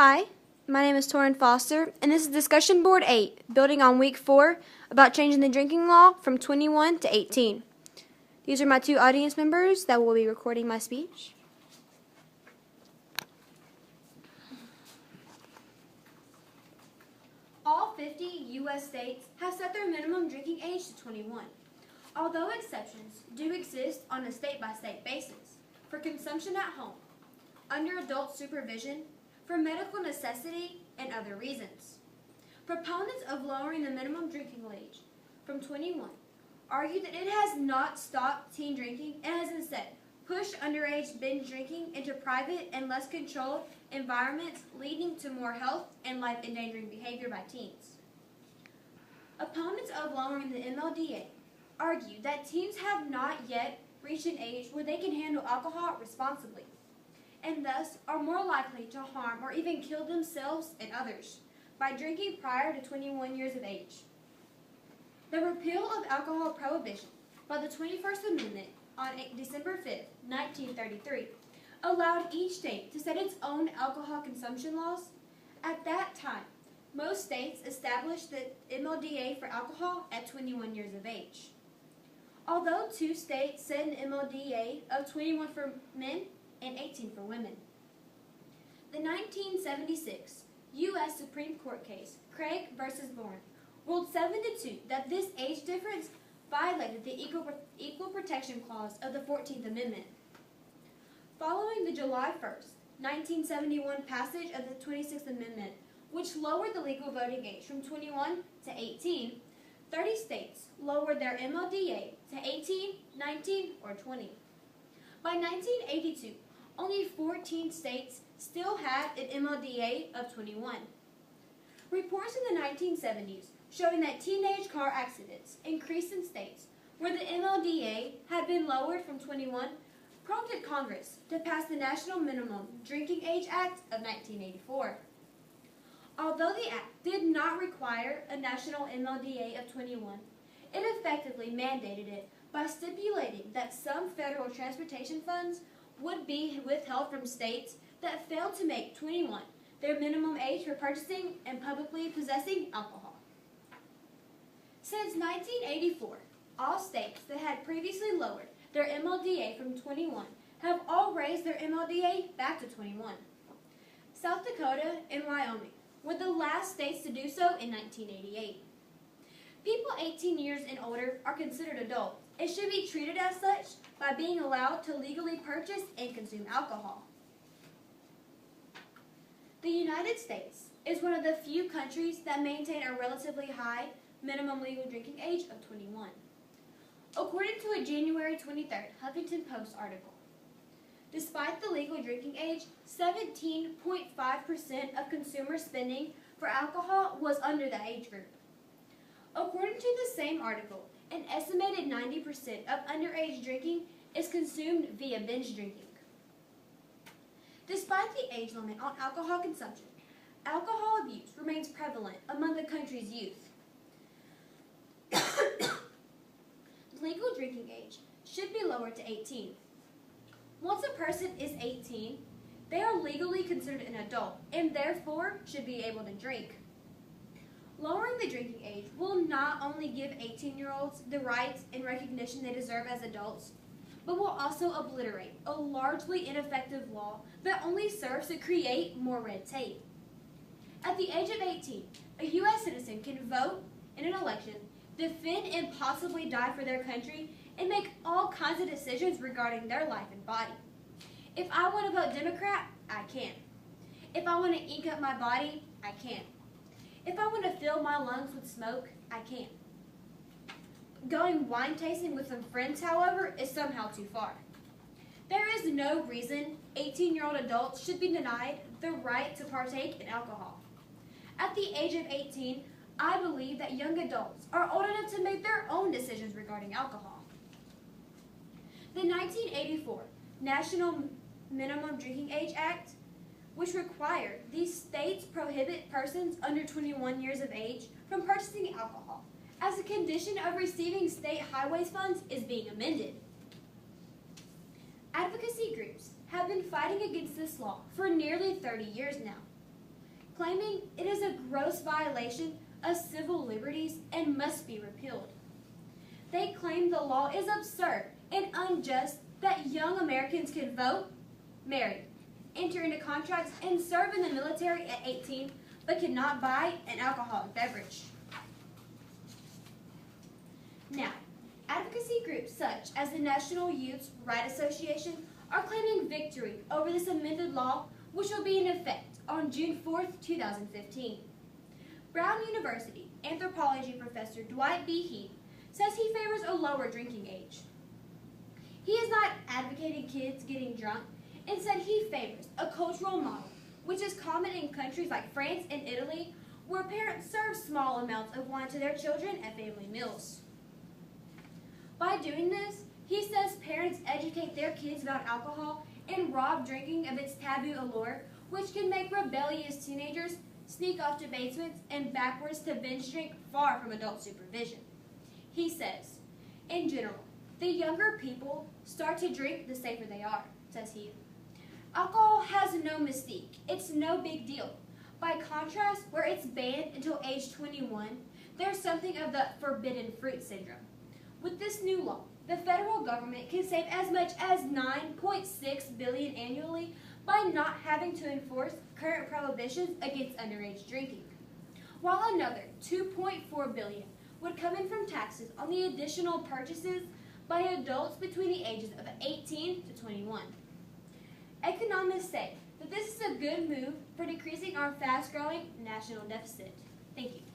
Hi, my name is Torin Foster, and this is Discussion Board 8, building on Week 4, about changing the drinking law from 21 to 18. These are my two audience members that will be recording my speech. All 50 U.S. states have set their minimum drinking age to 21, although exceptions do exist on a state-by-state basis for consumption at home, under adult supervision, for medical necessity, and other reasons. Proponents of lowering the minimum drinking age from 21 argue that it has not stopped teen drinking and has instead pushed underage binge drinking into private and less controlled environments, leading to more health and life-endangering behavior by teens. Opponents of lowering the MLDA argue that teens have not yet reached an age where they can handle alcohol responsibly, and thus are more likely to harm or even kill themselves and others by drinking prior to 21 years of age. The repeal of alcohol prohibition by the 21st Amendment on December 5, 1933, allowed each state to set its own alcohol consumption laws. At that time, most states established the MLDA for alcohol at 21 years of age. Although two states set an MLDA of 21 for men and 18 for women. The 1976 U.S. Supreme Court case, Craig v. Bourne, ruled 7-2 that this age difference violated the Equal Protection Clause of the 14th Amendment. Following the July 1, 1971 passage of the 26th Amendment, which lowered the legal voting age from 21 to 18, 30 states lowered their MLDA to 18, 19, or 20. By 1982, only 14 states still had an MLDA of 21. Reports in the 1970s showing that teenage car accidents increased in states where the MLDA had been lowered from 21 prompted Congress to pass the National Minimum Drinking Age Act of 1984. Although the act did not require a national MLDA of 21, it effectively mandated it by stipulating that some federal transportation funds would be withheld from states that failed to make 21 their minimum age for purchasing and publicly possessing alcohol. Since 1984, all states that had previously lowered their MLDA from 21 have all raised their MLDA back to 21. South Dakota and Wyoming were the last states to do so in 1988. People 18 years and older are considered adults and should be treated as such by being allowed to legally purchase and consume alcohol. The United States is one of the few countries that maintain a relatively high minimum legal drinking age of 21. According to a January 23rd Huffington Post article, despite the legal drinking age, 17.5% of consumer spending for alcohol was under the age group. According to the same article, an estimated 90% of underage drinking is consumed via binge drinking. Despite the age limit on alcohol consumption, alcohol abuse remains prevalent among the country's youth. The legal drinking age should be lowered to 18. Once a person is 18, they are legally considered an adult and therefore should be able to drink. Lowering the drinking age will not only give 18-year-olds the rights and recognition they deserve as adults, but will also obliterate a largely ineffective law that only serves to create more red tape. At the age of 18, a U.S. citizen can vote in an election, defend and possibly die for their country, and make all kinds of decisions regarding their life and body. If I want to vote Democrat, I can. If I want to ink up my body, I can. If I want to fill my lungs with smoke, I can. Going wine tasting with some friends, however, is somehow too far. There is no reason 18-year-old adults should be denied the right to partake in alcohol. At the age of 18, I believe that young adults are old enough to make their own decisions regarding alcohol. The 1984 National Minimum Drinking Age Act, which required these states prohibit persons under 21 years of age from purchasing alcohol as a condition of receiving state highways funds, is being amended. Advocacy groups have been fighting against this law for nearly 30 years now. claiming it is a gross violation of civil liberties and must be repealed. They claim the law is absurd and unjust that young Americans can vote, marry, enter into contracts, and serve in the military at 18, but cannot buy an alcoholic beverage. Now, advocacy groups such as the National Youth Right Association are claiming victory over this amended law, which will be in effect on June 4th, 2015. Brown University anthropology professor Dwight B. Heath says he favors a lower drinking age. He is not advocating kids getting drunk. Instead, he favors a cultural model, which is common in countries like France and Italy, where parents serve small amounts of wine to their children at family meals. By doing this, he says parents educate their kids about alcohol and rob drinking of its taboo allure, which can make rebellious teenagers sneak off to basements and backwards to binge drink far from adult supervision. He says, in general, the younger people start to drink, the safer they are, says he. Alcohol has no mystique. It's no big deal. By contrast, where it's banned until age 21, there's something of the forbidden fruit syndrome. With this new law, the federal government can save as much as $9.6 billion annually by not having to enforce current prohibitions against underage drinking, while another $2.4 billion would come in from taxes on the additional purchases by adults between the ages of 18 to 21. Economists say that this is a good move for decreasing our fast-growing national deficit. Thank you.